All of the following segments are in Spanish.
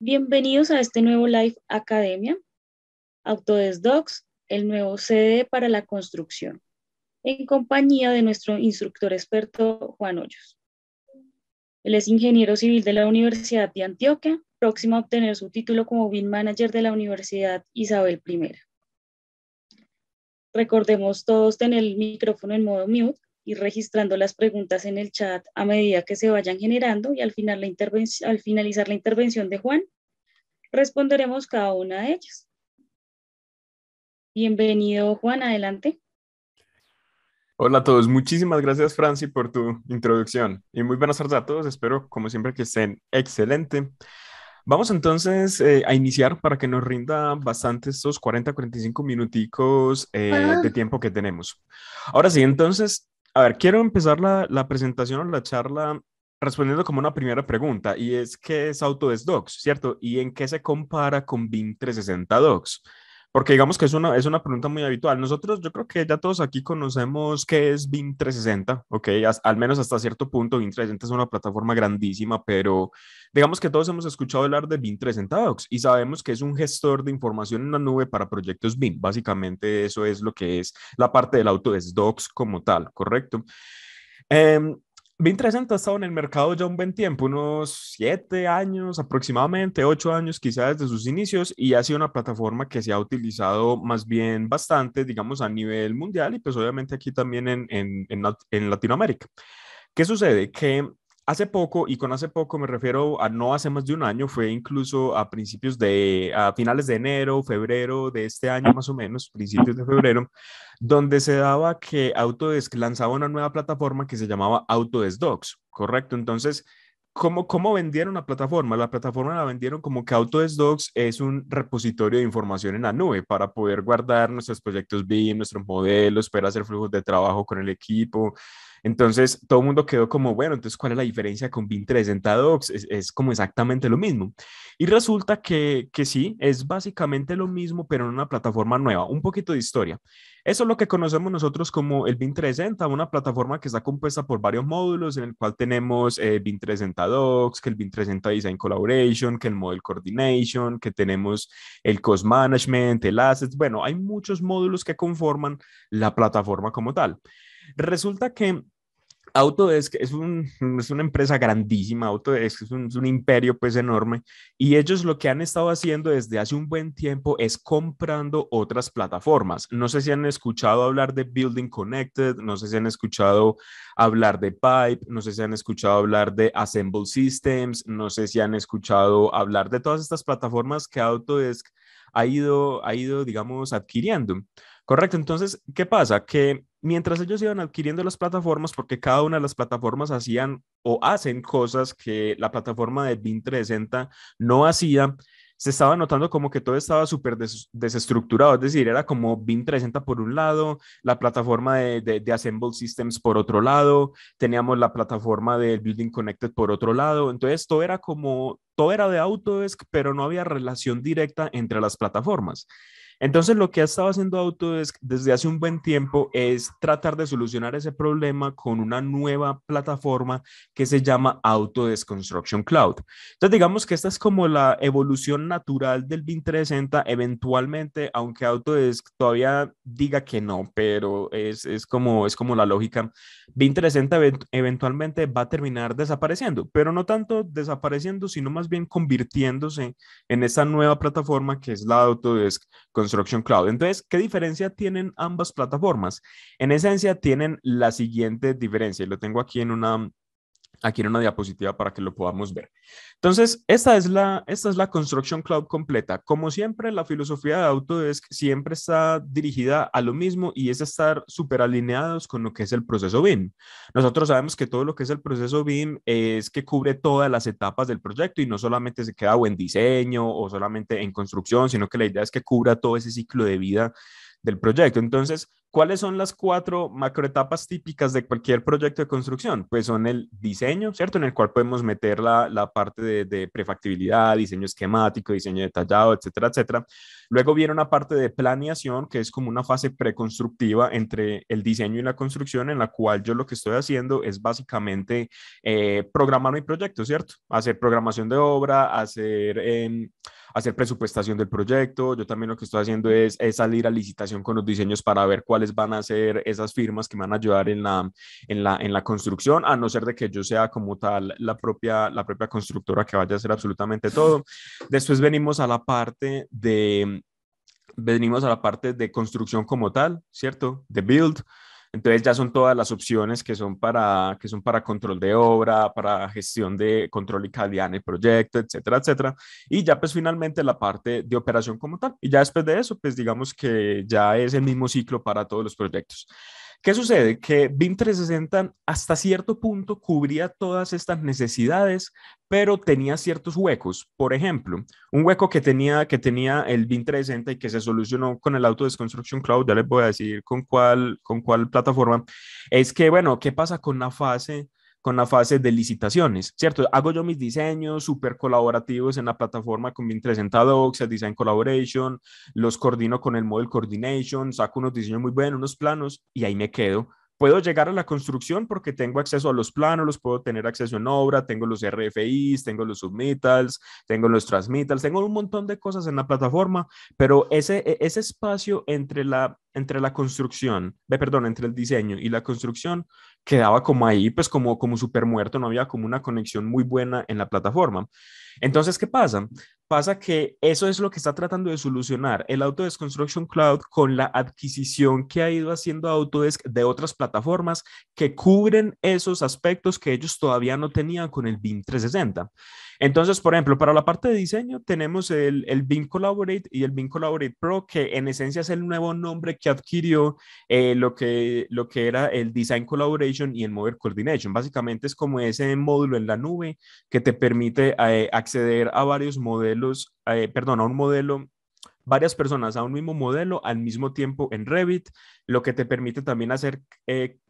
Bienvenidos a este nuevo Live Academia, Autodesk Docs, el nuevo CDE para la construcción, en compañía de nuestro instructor experto Juan Hoyos. Él es ingeniero civil de la Universidad de Antioquia, próximo a obtener su título como BIM Manager de la Universidad Isabel I. Recordemos todos tener el micrófono en modo mute y registrando las preguntas en el chat a medida que se vayan generando y al finalizar la intervención de Juan, responderemos cada una de ellas. Bienvenido, Juan, adelante. Hola a todos, muchísimas gracias Franci por tu introducción y muy buenas tardes a todos, espero como siempre que estén excelente. Vamos entonces a iniciar para que nos rinda bastante estos 45 minuticos de tiempo que tenemos. Ahora sí, entonces, a ver, quiero empezar la presentación o la charla respondiendo como una primera pregunta y es ¿qué es Autodesk Docs, cierto? ¿Y en qué se compara con BIM 360 Docs? Porque digamos que es una pregunta muy habitual. Nosotros, yo creo que ya todos aquí conocemos qué es BIM 360, ¿ok? Al menos hasta cierto punto, BIM 360 es una plataforma grandísima, pero digamos que todos hemos escuchado hablar de BIM 360 Docs y sabemos que es un gestor de información en la nube para proyectos BIM. Básicamente eso es lo que es la parte del Autodesk Docs como tal, ¿correcto? Eh, BIM 360 ha estado en el mercado ya un buen tiempo, unos 7 años aproximadamente, 8 años quizás desde sus inicios, y ha sido una plataforma que se ha utilizado más bien bastante, digamos, a nivel mundial y pues obviamente aquí también en Latinoamérica. ¿Qué sucede? Que hace poco, y con hace poco me refiero a no hace más de un año, fue incluso a finales de enero, febrero de este año más o menos, principios de febrero, donde se daba que Autodesk lanzaba una nueva plataforma que se llamaba Autodesk Docs, ¿correcto? Entonces, ¿cómo vendieron la plataforma? La plataforma la vendieron como que Autodesk Docs es un repositorio de información en la nube para poder guardar nuestros proyectos BIM, nuestros modelos, poder hacer flujos de trabajo con el equipo. Entonces, todo el mundo quedó como, bueno, entonces, ¿cuál es la diferencia con BIM 360 Docs? Es como exactamente lo mismo. Y resulta que sí, es básicamente lo mismo, pero en una plataforma nueva, un poquito de historia. Eso es lo que conocemos nosotros como el BIM 360, una plataforma que está compuesta por varios módulos, en el cual tenemos BIM 360 Docs, que el BIM 360 Design Collaboration, que el Model Coordination, que tenemos el Cost Management, el Assets. Bueno, hay muchos módulos que conforman la plataforma como tal. Resulta que Autodesk es una empresa grandísima, Autodesk es un imperio pues enorme y ellos lo que han estado haciendo desde hace un buen tiempo es comprando otras plataformas. No sé si han escuchado hablar de Building Connected, no sé si han escuchado hablar de Pipe, no sé si han escuchado hablar de Assemble Systems, no sé si han escuchado hablar de todas estas plataformas que Autodesk ha ido, digamos, adquiriendo. Correcto, entonces, ¿qué pasa? Que mientras ellos iban adquiriendo las plataformas, porque cada una de las plataformas hacían o hacen cosas que la plataforma de BIM 360 no hacía, se estaba notando como que todo estaba súper desestructurado, es decir, era como BIM 360 por un lado, la plataforma de Assemble Systems por otro lado, teníamos la plataforma del Building Connected por otro lado, entonces todo era de Autodesk, pero no había relación directa entre las plataformas. Entonces, lo que ha estado haciendo Autodesk desde hace un buen tiempo es tratar de solucionar ese problema con una nueva plataforma que se llama Autodesk Construction Cloud. Entonces, digamos que esta es como la evolución natural del BIM 360, eventualmente, aunque Autodesk todavía diga que no, pero es como la lógica. BIM 360 eventualmente va a terminar desapareciendo, pero no tanto desapareciendo, sino más bien convirtiéndose en esta nueva plataforma que es la Autodesk Construction Cloud. Entonces, ¿qué diferencia tienen ambas plataformas? En esencia, tienen la siguiente diferencia, y lo tengo aquí en una diapositiva para que lo podamos ver. Entonces, esta es la Construction Cloud completa. Como siempre, la filosofía de Autodesk siempre está dirigida a lo mismo y es estar súper alineados con lo que es el proceso BIM. Nosotros sabemos que todo lo que es el proceso BIM es que cubre todas las etapas del proyecto y no solamente se queda o en diseño o solamente en construcción, sino que la idea es que cubra todo ese ciclo de vida del proyecto. Entonces, ¿cuáles son las 4 macroetapas típicas de cualquier proyecto de construcción? Pues son el diseño, ¿cierto? En el cual podemos meter la parte de prefactibilidad, diseño esquemático, diseño detallado, etcétera, etcétera. Luego viene una parte de planeación, que es como una fase preconstructiva entre el diseño y la construcción, en la cual yo lo que estoy haciendo es básicamente programar mi proyecto, ¿cierto? Hacer programación de obra, hacer presupuestación del proyecto. Yo también lo que estoy haciendo es salir a licitación con los diseños para ver cuáles van a ser esas firmas que me van a ayudar en la construcción, a no ser de que yo sea como tal la propia constructora que vaya a hacer absolutamente todo. Después venimos a la parte de construcción como tal, ¿cierto? De build. Entonces ya son todas las opciones que son para control de obra, para gestión de control y calidad en el proyecto, etcétera, etcétera. Y ya pues finalmente la parte de operación como tal. Y ya después de eso, pues digamos que ya es el mismo ciclo para todos los proyectos. ¿Qué sucede? Que BIM 360 hasta cierto punto cubría todas estas necesidades, pero tenía ciertos huecos. Por ejemplo, un hueco que tenía el BIM 360 y que se solucionó con el Autodesk Construction Cloud, ya les voy a decir con cuál plataforma, es que, bueno, ¿qué pasa con la fase de licitaciones? ¿Cierto? Hago yo mis diseños súper colaborativos en la plataforma con BIM 360 Docs, Design Collaboration, los coordino con el Model Coordination, saco unos diseños muy buenos, unos planos y ahí me quedo. Puedo llegar a la construcción porque tengo acceso a los planos, los puedo tener acceso en obra, tengo los RFIs, tengo los submittals, tengo los transmittals, tengo un montón de cosas en la plataforma, pero ese espacio entre la construcción, perdón, entre el diseño y la construcción quedaba como ahí, pues como súper muerto, no había como una conexión muy buena en la plataforma. Entonces, ¿qué pasa? Pasa que eso es lo que está tratando de solucionar el Autodesk Construction Cloud con la adquisición que ha ido haciendo Autodesk de otras plataformas que cubren esos aspectos que ellos todavía no tenían con el BIM 360. Entonces, por ejemplo, para la parte de diseño tenemos el BIM Collaborate y el BIM Collaborate Pro, que en esencia es el nuevo nombre que adquirió lo que era el Design Collaboration y el Model Coordination. Básicamente es como ese módulo en la nube que te permite acceder a varios modelos, perdón, a un modelo, varias personas a un mismo modelo al mismo tiempo en Revit, lo que te permite también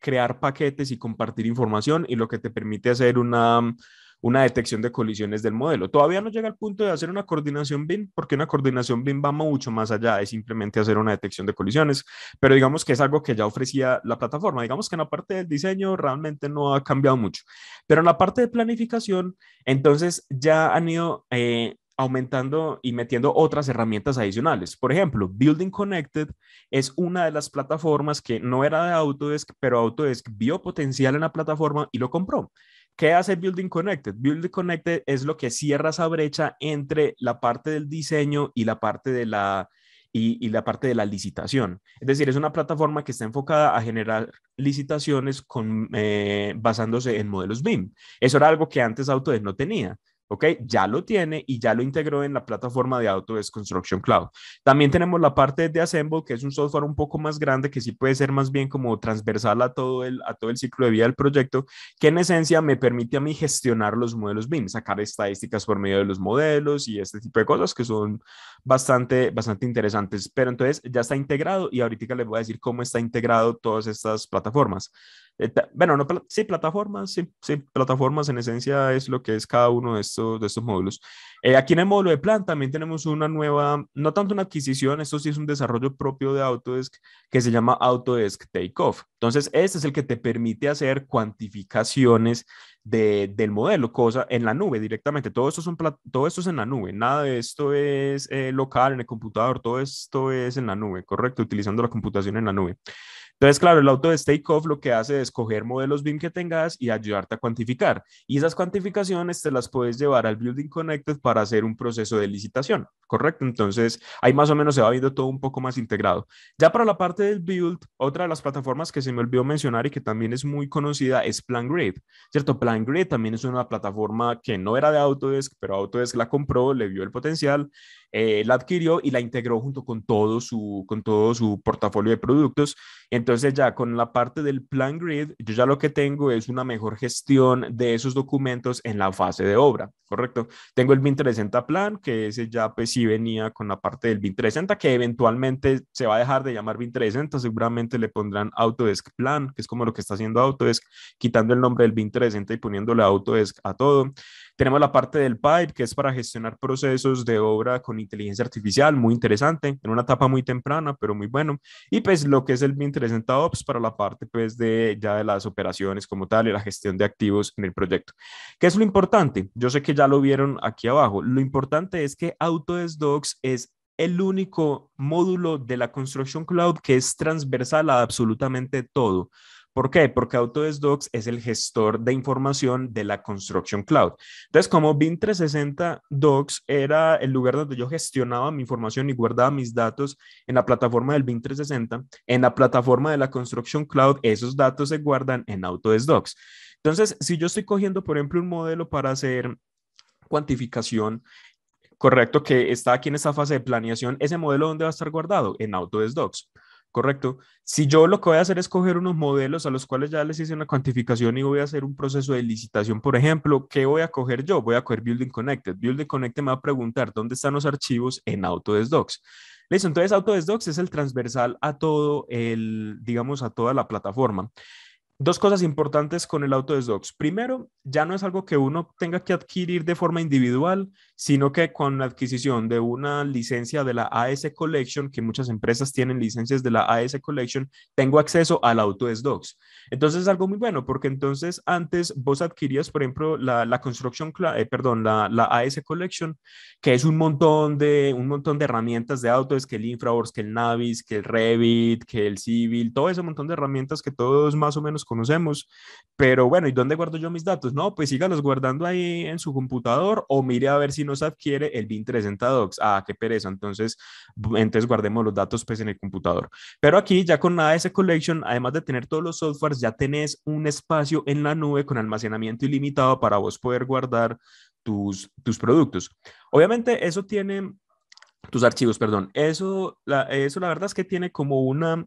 crear paquetes y compartir información, y lo que te permite hacer una detección de colisiones del modelo. Todavía no llega al punto de hacer una coordinación BIM, porque una coordinación BIM va mucho más allá de simplemente hacer una detección de colisiones, pero digamos que es algo que ya ofrecía la plataforma. Digamos que en la parte del diseño realmente no ha cambiado mucho, pero en la parte de planificación, entonces ya han ido aumentando y metiendo otras herramientas adicionales. Por ejemplo, Building Connected es una de las plataformas que no era de Autodesk, pero Autodesk vio potencial en la plataforma y lo compró. ¿Qué hace Building Connected? Building Connected es lo que cierra esa brecha entre la parte del diseño y la parte de la licitación. Es decir, es una plataforma que está enfocada a generar licitaciones basándose en modelos BIM. Eso era algo que antes Autodesk no tenía. ¿Ok? Ya lo tiene y ya lo integró en la plataforma de Autodesk Construction Cloud. También tenemos la parte de Assemble, que es un software un poco más grande, que sí puede ser más bien como transversal a todo el ciclo de vida del proyecto, que en esencia me permite a mí gestionar los modelos BIM, sacar estadísticas por medio de los modelos y este tipo de cosas que son bastante, bastante interesantes. Pero entonces ya está integrado, y ahorita les voy a decir cómo está integrado todas estas plataformas. Bueno, no, sí, plataformas, sí, sí, plataformas en esencia es lo que es cada uno de estos módulos. Aquí en el módulo de plan también tenemos una nueva, no tanto una adquisición, esto sí es un desarrollo propio de Autodesk, que se llama Autodesk Takeoff. Entonces, este es el que te permite hacer cuantificaciones del modelo, cosa en la nube directamente. Todo esto es en la nube, nada de esto es local en el computador, todo esto es en la nube, correcto, utilizando la computación en la nube. Entonces, claro, el Autodesk Takeoff lo que hace es coger modelos BIM que tengas y ayudarte a cuantificar. Y esas cuantificaciones te las puedes llevar al Building Connected para hacer un proceso de licitación, ¿correcto? Entonces, ahí más o menos se va viendo todo un poco más integrado. Ya para la parte del Build, otra de las plataformas que se me olvidó mencionar y que también es muy conocida es PlanGrid, ¿cierto? PlanGrid también es una plataforma que no era de Autodesk, pero Autodesk la compró, le vio el potencial, la adquirió y la integró junto con todo su portafolio de productos. Entonces ya con la parte del Plan Grid, yo ya lo que tengo es una mejor gestión de esos documentos en la fase de obra, ¿correcto? Tengo el BIM 360 Plan, que ese ya pues sí aquí venía con la parte del Bint360, que eventualmente se va a dejar de llamar Bint360, seguramente le pondrán Autodesk Plan, que es como lo que está haciendo Autodesk, quitando el nombre del Bint360 y poniéndole Autodesk a todo. Tenemos la parte del Pipe, que es para gestionar procesos de obra con inteligencia artificial, muy interesante, en una etapa muy temprana, pero muy bueno. Y pues lo que es el Bint360 Ops para la parte pues de ya de las operaciones como tal y la gestión de activos en el proyecto. ¿Qué es lo importante? Yo sé que ya lo vieron aquí abajo. Lo importante es que Autodesk Docs es el único módulo de la Construction Cloud que es transversal a absolutamente todo. ¿Por qué? Porque Autodesk Docs es el gestor de información de la Construction Cloud. Entonces, como BIM 360 Docs era el lugar donde yo gestionaba mi información y guardaba mis datos en la plataforma del BIM 360, en la plataforma de la Construction Cloud, esos datos se guardan en Autodesk Docs. Entonces, si yo estoy cogiendo, por ejemplo, un modelo para hacer cuantificación, correcto, que está aquí en esta fase de planeación, ese modelo ¿dónde va a estar guardado? En Autodesk Docs. Correcto. Si yo lo que voy a hacer es coger unos modelos a los cuales ya les hice una cuantificación y voy a hacer un proceso de licitación, por ejemplo, ¿qué voy a coger yo? Voy a coger Building Connected. Building Connected me va a preguntar dónde están los archivos en Autodesk Docs. Listo, entonces Autodesk Docs es el transversal a todo el, digamos, a toda la plataforma. Dos cosas importantes con el Autodesk Docs. Primero, ya no es algo que uno tenga que adquirir de forma individual, sino que con la adquisición de una licencia de la AS Collection, que muchas empresas tienen licencias de la AS Collection, tengo acceso al Autodesk Docs. Entonces es algo muy bueno, porque entonces antes vos adquirías, por ejemplo, la Construction, perdón, la AS Collection, que es un montón de herramientas de Autodesk, que el Infraworks, que el Navis, que el Revit, que el Civil, todo ese montón de herramientas que todos más o menos conocemos, pero bueno, ¿y dónde guardo yo mis datos? No, pues sígalos guardando ahí en su computador o mire a ver si nos adquiere el BIM 360 Docs. Ah, qué pereza, entonces guardemos los datos pues en el computador. Pero aquí ya con AS Collection, además de tener todos los softwares, ya tenés un espacio en la nube con almacenamiento ilimitado para vos poder guardar tus productos. Obviamente eso tiene tus archivos, perdón. Eso la verdad es que tiene como una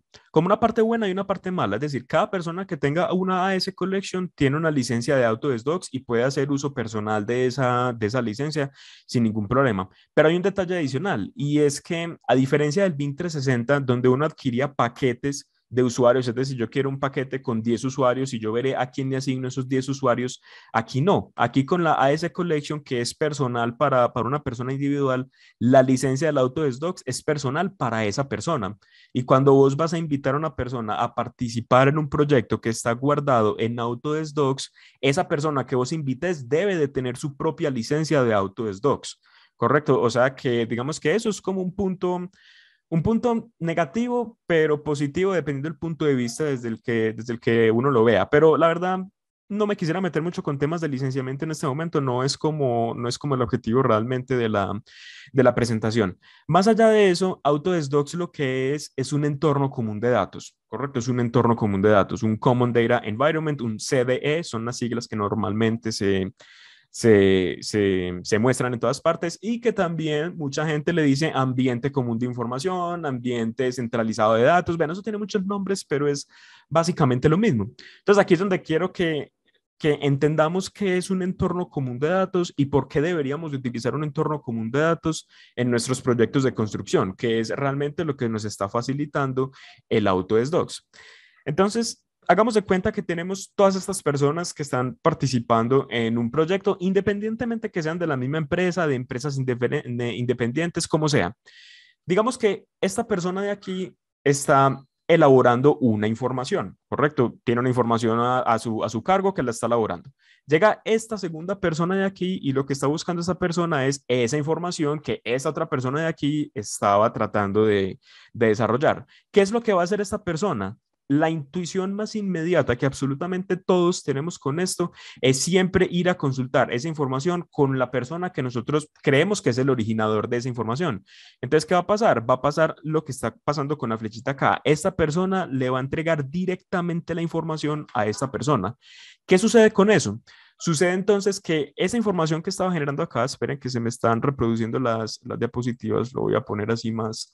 parte buena y una parte mala. Es decir, cada persona que tenga una AS Collection tiene una licencia de Autodesk Docs y puede hacer uso personal de esa licencia sin ningún problema. Pero hay un detalle adicional y es que a diferencia del BIM 360, donde uno adquiría paquetes de usuarios, es decir, yo quiero un paquete con 10 usuarios y yo veré a quién le asigno esos 10 usuarios. Aquí no, aquí con la AS Collection, que es personal para una persona individual, la licencia del Autodesk Docs es personal para esa persona. Y cuando vos vas a invitar a una persona a participar en un proyecto que está guardado en Autodesk Docs, esa persona que vos invites debe de tener su propia licencia de Autodesk Docs. Correcto, o sea que digamos que eso es como un punto negativo, pero positivo dependiendo del punto de vista desde el que uno lo vea. Pero la verdad, no me quisiera meter mucho con temas de licenciamiento en este momento, no es como el objetivo realmente de la presentación. Más allá de eso, Autodesk Docs lo que es un entorno común de datos, ¿correcto? Es un entorno común de datos, un Common Data Environment, un CDE, son las siglas que normalmente se muestran en todas partes y que también mucha gente le dice ambiente común de información, ambiente centralizado de datos. Bueno, eso tiene muchos nombres, pero es básicamente lo mismo. Entonces aquí es donde quiero que entendamos qué es un entorno común de datos y por qué deberíamos utilizar un entorno común de datos en nuestros proyectos de construcción, que es realmente lo que nos está facilitando el Autodesk Docs. Entonces, hagamos de cuenta que tenemos todas estas personas que están participando en un proyecto, independientemente que sean de la misma empresa, de empresas independientes, como sea. Digamos que esta persona de aquí está elaborando una información, ¿correcto? Tiene una información a su cargo que la está elaborando. Llega esta segunda persona de aquí y lo que está buscando esa persona es esa información que esa otra persona de aquí estaba tratando de desarrollar. ¿Qué es lo que va a hacer esta persona? La intuición más inmediata que absolutamente todos tenemos con esto es siempre ir a consultar esa información con la persona que nosotros creemos que es el originador de esa información. Entonces, ¿qué va a pasar? Va a pasar lo que está pasando con la flechita acá. Esta persona le va a entregar directamente la información a esta persona. ¿Qué sucede con eso? Sucede entonces que esa información que estaba generando acá, esperen que se me están reproduciendo las diapositivas, lo voy a poner así más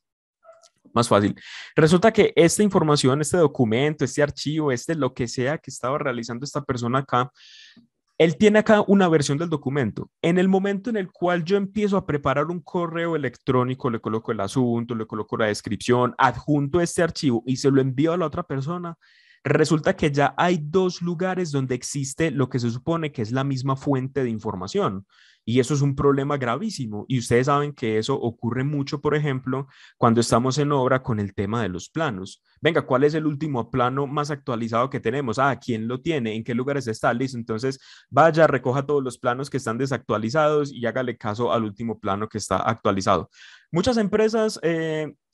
fácil. Resulta que esta información, este documento, este archivo, lo que sea que estaba realizando esta persona acá, Él tiene acá una versión del documento. En el momento en el cual yo empiezo a preparar un correo electrónico, le coloco el asunto, le coloco la descripción, adjunto este archivo y se lo envío a la otra persona, resulta que ya hay dos lugares donde existe lo que se supone que es la misma fuente de información. Y eso es un problema gravísimo. Y ustedes saben que eso ocurre mucho, por ejemplo, cuando estamos en obra con el tema de los planos. Venga, ¿cuál es el último plano más actualizado que tenemos? Ah, ¿quién lo tiene? ¿En qué lugares está? Listo. Entonces, vaya, recoja todos los planos que están desactualizados y hágale caso al último plano que está actualizado. Muchas empresas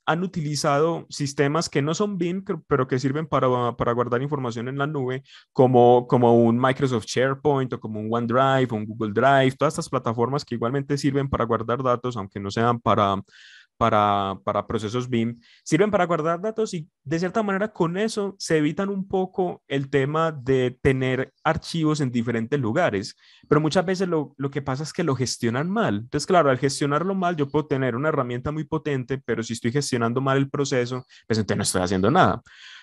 han utilizado sistemas que no son BIM, pero que sirven para guardar información en la nube, como un Microsoft SharePoint o como un OneDrive o un Google Drive, todas estas plataformas que igualmente sirven para guardar datos, aunque no sean para procesos BIM, sirven para guardar datos y de cierta manera con eso se evitan un poco el tema de tener archivos en diferentes lugares, pero muchas veces lo que pasa es que lo gestionan mal. Entonces, claro, al gestionarlo mal yo puedo tener una herramienta muy potente, pero si estoy gestionando mal el proceso, pues entonces no estoy haciendo nada.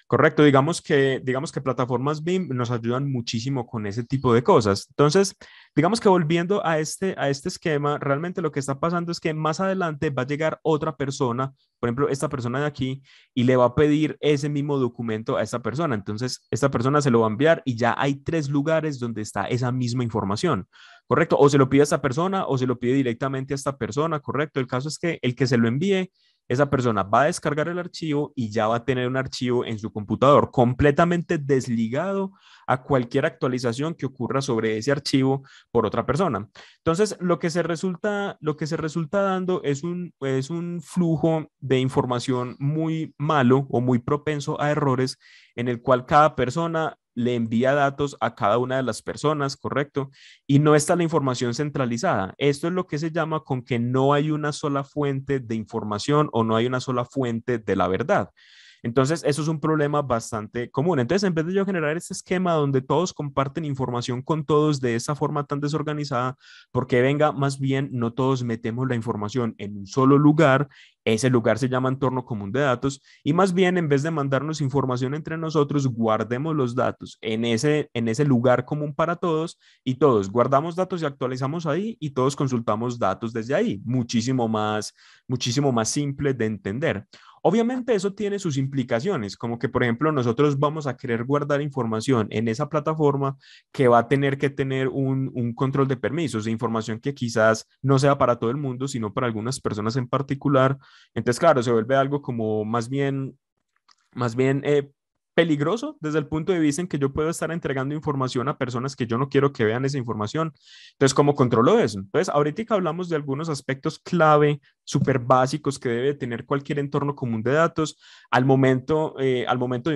Correcto, digamos que plataformas BIM nos ayudan muchísimo con ese tipo de cosas. Entonces, digamos que volviendo a este esquema, realmente lo que está pasando es que más adelante va a llegar otra persona, por ejemplo, esta persona de aquí, y le va a pedir ese mismo documento a esta persona. Entonces, esta persona se lo va a enviar y ya hay tres lugares donde está esa misma información, ¿correcto? O se lo pide a esta persona o se lo pide directamente a esta persona, ¿correcto? El caso es que el que se lo envíe esa persona va a descargar el archivo y ya va a tener un archivo en su computador completamente desligado a cualquier actualización que ocurra sobre ese archivo por otra persona. Entonces, lo que se resulta dando es un flujo de información muy malo o muy propenso a errores en el cual cada persona le envía datos a cada una de las personas, ¿correcto? Y no está la información centralizada. Esto es lo que se llama con que no hay una sola fuente de información o no hay una sola fuente de la verdad. Entonces, eso es un problema bastante común. Entonces, en vez de yo generar este esquema donde todos comparten información con todos de esa forma tan desorganizada, porque venga, más bien no todos metemos la información en un solo lugar, ese lugar se llama entorno común de datos, y más bien en vez de mandarnos información entre nosotros, guardemos los datos en ese lugar común para todos y todos guardamos datos y actualizamos ahí y todos consultamos datos desde ahí. Muchísimo más simple de entender. Obviamente eso tiene sus implicaciones, como que por ejemplo nosotros vamos a querer guardar información en esa plataforma que va a tener que tener un control de permisos, de información que quizás no sea para todo el mundo, sino para algunas personas en particular. Entonces, claro, se vuelve algo como más bien peligroso desde el punto de vista en que yo puedo estar entregando información a personas que yo no quiero que vean esa información. Entonces, ¿cómo controlo eso? Entonces, ahorita que hablamos de algunos aspectos clave, súper básicos que debe tener cualquier entorno común de datos, al momento de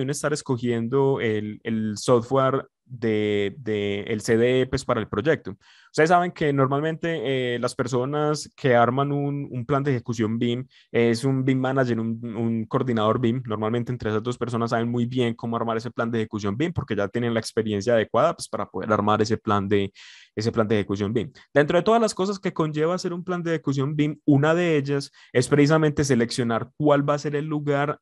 uno estar escogiendo el software el CDE pues, para el proyecto. Ustedes saben que normalmente las personas que arman un plan de ejecución BIM es un BIM manager, un coordinador BIM. Normalmente entre esas dos personas saben muy bien cómo armar ese plan de ejecución BIM porque ya tienen la experiencia adecuada pues, para poder armar ese plan de ejecución BIM. Dentro de todas las cosas que conlleva hacer un plan de ejecución BIM, una de ellas es precisamente seleccionar cuál va a ser el lugar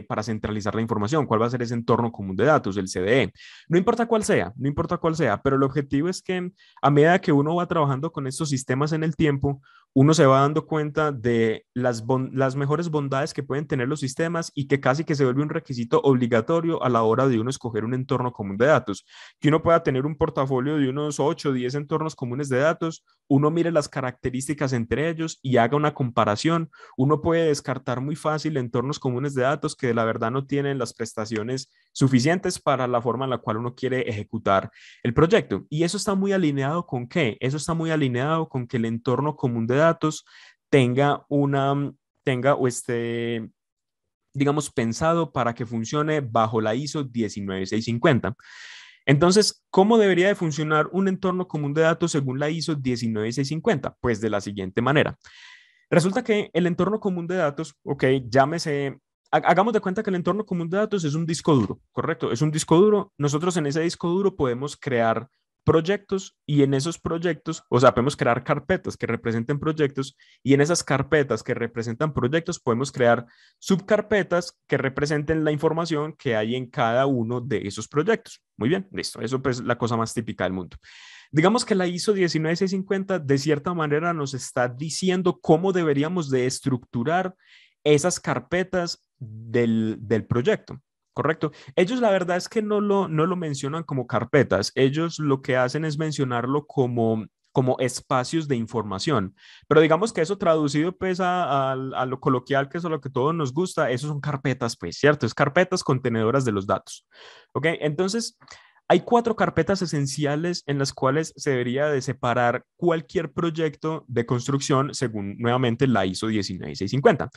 para centralizar la información, cuál va a ser ese entorno común de datos, el CDE. No importa cuál sea, no importa cuál sea, pero el objetivo es que a medida que uno va trabajando con estos sistemas en el tiempo, uno se va dando cuenta de las mejores bondades que pueden tener los sistemas y que casi que se vuelve un requisito obligatorio a la hora de uno escoger un entorno común de datos. Que uno pueda tener un portafolio de unos 8 o 10 entornos comunes de datos, uno mire las características entre ellos y haga una comparación. Uno puede descartar muy fácil entornos comunes de datos que de la verdad no tienen las prestaciones suficientes para la forma en la cual uno quiere ejecutar el proyecto. Y eso está muy alineado con ¿qué? Eso está muy alineado con que el entorno común de datos tenga o esté, digamos, pensado para que funcione bajo la ISO 19650. Entonces, ¿cómo debería de funcionar un entorno común de datos según la ISO 19650? Pues de la siguiente manera. Resulta que el entorno común de datos, ok, llámese, hagamos de cuenta que el entorno común de datos es un disco duro, ¿correcto? Es un disco duro. Nosotros en ese disco duro podemos crear proyectos y en esos proyectos, o sea, podemos crear carpetas que representen proyectos y en esas carpetas que representan proyectos podemos crear subcarpetas que representen la información que hay en cada uno de esos proyectos. Muy bien, listo. Eso pues es la cosa más típica del mundo. Digamos que la ISO 19650 de cierta manera nos está diciendo cómo deberíamos de estructurar esas carpetas del proyecto. ¿Correcto? Ellos la verdad es que no lo mencionan como carpetas, ellos lo que hacen es mencionarlo como espacios de información, pero digamos que eso traducido pues a lo coloquial, que es a lo que todos nos gusta, eso son carpetas pues, ¿cierto? Es carpetas contenedoras de los datos, ¿ok? Entonces, hay 4 carpetas esenciales en las cuales se debería de separar cualquier proyecto de construcción según nuevamente la ISO 19650.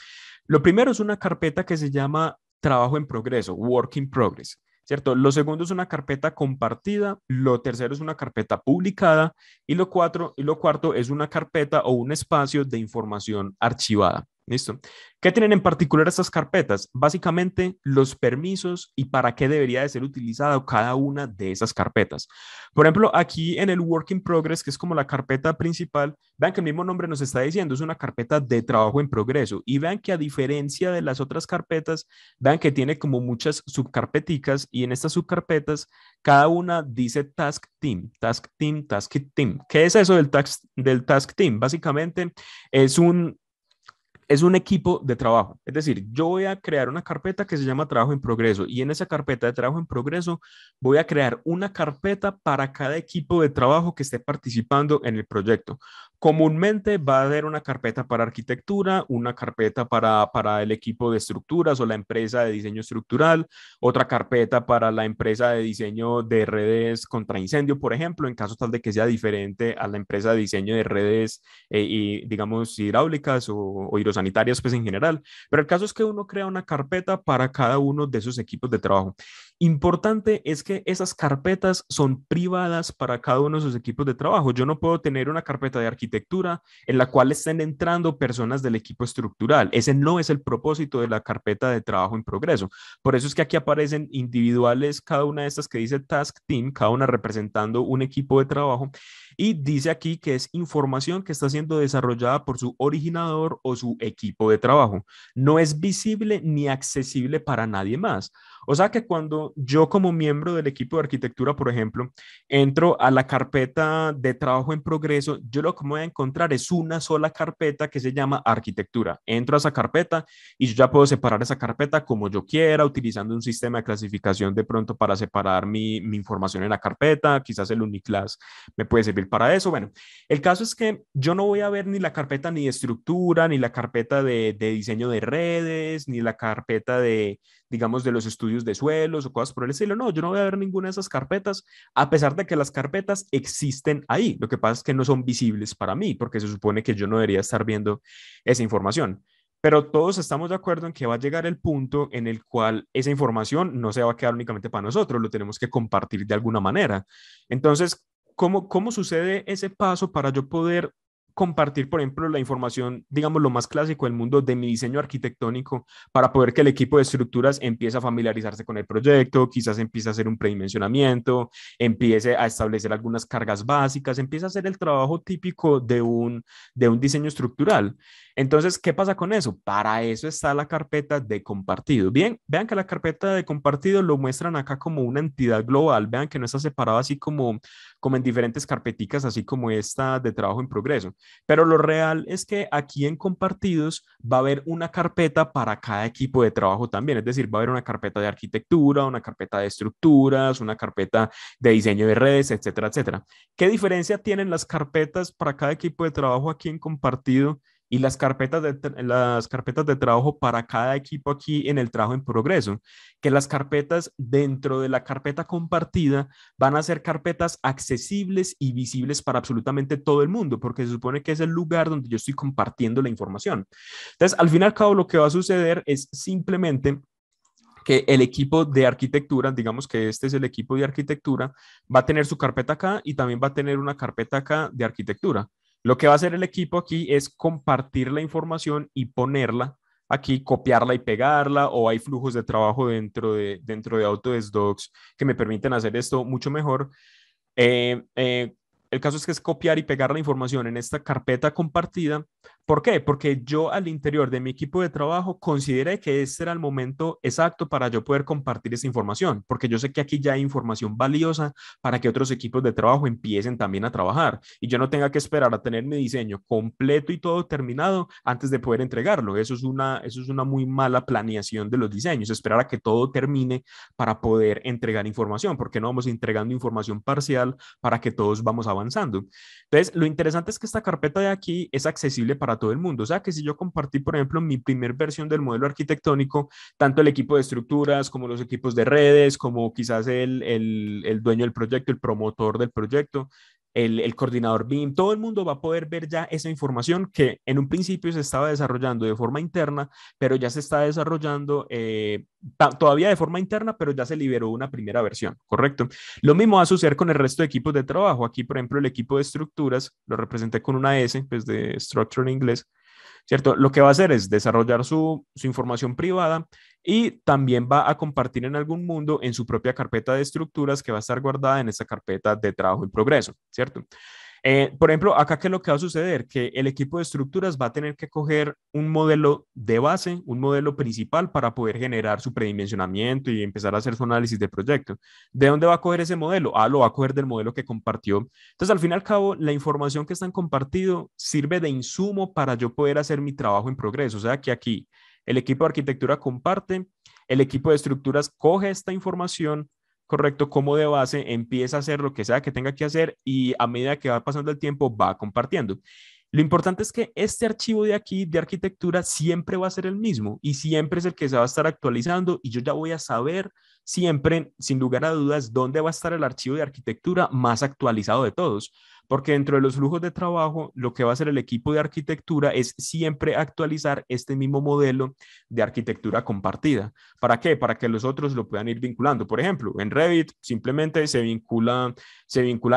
Lo primero es una carpeta que se llama trabajo en progreso, work in progress, ¿cierto? Lo segundo es una carpeta compartida, lo tercero es una carpeta publicada y lo cuarto es una carpeta o un espacio de información archivada. ¿Listo? ¿Qué tienen en particular estas carpetas? Básicamente los permisos y para qué debería de ser utilizada cada una de esas carpetas. Por ejemplo, aquí en el Work in Progress, que es como la carpeta principal, vean que el mismo nombre nos está diciendo, es una carpeta de trabajo en progreso. Y vean que a diferencia de las otras carpetas, vean que tiene como muchas subcarpeticas y en estas subcarpetas cada una dice Task Team, Task Team, Task Team. ¿Qué es eso del task Team? Básicamente es un equipo de trabajo. Es decir, yo voy a crear una carpeta que se llama trabajo en progreso y en esa carpeta de trabajo en progreso voy a crear una carpeta para cada equipo de trabajo que esté participando en el proyecto. Comúnmente va a haber una carpeta para arquitectura, una carpeta para el equipo de estructuras o la empresa de diseño estructural, otra carpeta para la empresa de diseño de redes contra incendio, por ejemplo, en caso tal de que sea diferente a la empresa de diseño de redes y digamos hidráulicas o hidrosanitarias pues en general, pero el caso es que uno crea una carpeta para cada uno de esos equipos de trabajo. Importante es que esas carpetas son privadas para cada uno de esos equipos de trabajo. Yo no puedo tener una carpeta de arquitectura en la cual estén entrando personas del equipo estructural. Ese no es el propósito de la carpeta de trabajo en progreso. Por eso es que aquí aparecen individuales, cada una de estas que dice Task Team, cada una representando un equipo de trabajo. Y dice aquí que es información que está siendo desarrollada por su originador o su equipo de trabajo. No es visible ni accesible para nadie más. O sea que cuando yo como miembro del equipo de arquitectura, por ejemplo, entro a la carpeta de trabajo en progreso, yo lo que voy a encontrar es una sola carpeta que se llama arquitectura. Entro a esa carpeta y yo ya puedo separar esa carpeta como yo quiera, utilizando un sistema de clasificación de pronto para separar mi información en la carpeta, quizás el Uniclass me puede servir para eso. Bueno, el caso es que yo no voy a ver ni la carpeta ni de estructura, ni la carpeta de diseño de redes, ni la carpeta de, digamos, de los estudios de suelos o cosas por el estilo. No, yo no voy a ver ninguna de esas carpetas, a pesar de que las carpetas existen ahí. Lo que pasa es que no son visibles para mí, porque se supone que yo no debería estar viendo esa información. Pero todos estamos de acuerdo en que va a llegar el punto en el cual esa información no se va a quedar únicamente para nosotros, lo tenemos que compartir de alguna manera. Entonces, ¿cómo sucede ese paso para yo poder compartir, por ejemplo, la información, digamos, lo más clásico del mundo de mi diseño arquitectónico para poder que el equipo de estructuras empiece a familiarizarse con el proyecto, quizás empiece a hacer un predimensionamiento, empiece a establecer algunas cargas básicas, empiece a hacer el trabajo típico de un diseño estructural? Entonces, ¿qué pasa con eso? Para eso está la carpeta de compartido. Bien, vean que la carpeta de compartido lo muestran acá como una entidad global. Vean que no está separado así como en diferentes carpeticas, así como esta de trabajo en progreso. Pero lo real es que aquí en compartidos va a haber una carpeta para cada equipo de trabajo también. Es decir, va a haber una carpeta de arquitectura, una carpeta de estructuras, una carpeta de diseño de redes, etcétera, etcétera. ¿Qué diferencia tienen las carpetas para cada equipo de trabajo aquí en compartido y las carpetas de trabajo para cada equipo aquí en el trabajo en progreso? Que las carpetas dentro de la carpeta compartida van a ser carpetas accesibles y visibles para absolutamente todo el mundo, porque se supone que es el lugar donde yo estoy compartiendo la información. Entonces, al fin y al cabo, lo que va a suceder es simplemente que el equipo de arquitectura, digamos que este es el equipo de arquitectura, va a tener su carpeta acá y también va a tener una carpeta acá de arquitectura. Lo que va a hacer el equipo aquí es compartir la información y ponerla aquí, copiarla y pegarla, o hay flujos de trabajo dentro de Autodesk Docs que me permiten hacer esto mucho mejor. Eh, eh, el caso es que es copiar y pegar la información en esta carpeta compartida ¿Por qué? Porque yo al interior de mi equipo de trabajo consideré que este era el momento exacto para yo poder compartir esa información, porque yo sé que aquí ya hay información valiosa para que otros equipos de trabajo empiecen también a trabajar y yo no tenga que esperar a tener mi diseño completo y todo terminado antes de poder entregarlo. Eso es una muy mala planeación de los diseños, esperar a que todo termine para poder entregar información, porque no vamos entregando información parcial para que todos vamos avanzando. Entonces, lo interesante es que esta carpeta de aquí es accesible para todo el mundo. O sea, que si yo compartí, por ejemplo, mi primer versión del modelo arquitectónico, tanto el equipo de estructuras como los equipos de redes, como quizás el dueño del proyecto, el promotor del proyecto, el coordinador BIM, todo el mundo va a poder ver ya esa información que en un principio se estaba desarrollando de forma interna, pero ya se está desarrollando todavía de forma interna, pero ya se liberó una primera versión, ¿correcto? Lo mismo va a suceder con el resto de equipos de trabajo. Aquí, por ejemplo, el equipo de estructuras, lo representé con una S, pues de structure en inglés, ¿cierto? Lo que va a hacer es desarrollar su información privada y también va a compartir en algún mundo en su propia carpeta de estructuras que va a estar guardada en esta carpeta de trabajo en progreso, ¿cierto? Por ejemplo, acá qué es lo que va a suceder, que el equipo de estructuras va a tener que coger un modelo de base, un modelo principal para poder generar su predimensionamiento y empezar a hacer su análisis de proyecto. ¿De dónde va a coger ese modelo? Ah, lo va a coger del modelo que compartió. Entonces, al fin y al cabo, la información que están compartido sirve de insumo para yo poder hacer mi trabajo en progreso. O sea, que aquí el equipo de arquitectura comparte, el equipo de estructuras coge esta información, correcto, como de base, empieza a hacer lo que sea que tenga que hacer y a medida que va pasando el tiempo va compartiendo. Lo importante es que este archivo de aquí de arquitectura siempre va a ser el mismo y siempre es el que se va a estar actualizando y yo ya voy a saber siempre, sin lugar a dudas, dónde va a estar el archivo de arquitectura más actualizado de todos. Porque dentro de los flujos de trabajo, lo que va a hacer el equipo de arquitectura es siempre actualizar este mismo modelo de arquitectura compartida. ¿Para qué? Para que los otros lo puedan ir vinculando. Por ejemplo, en Revit simplemente se vincula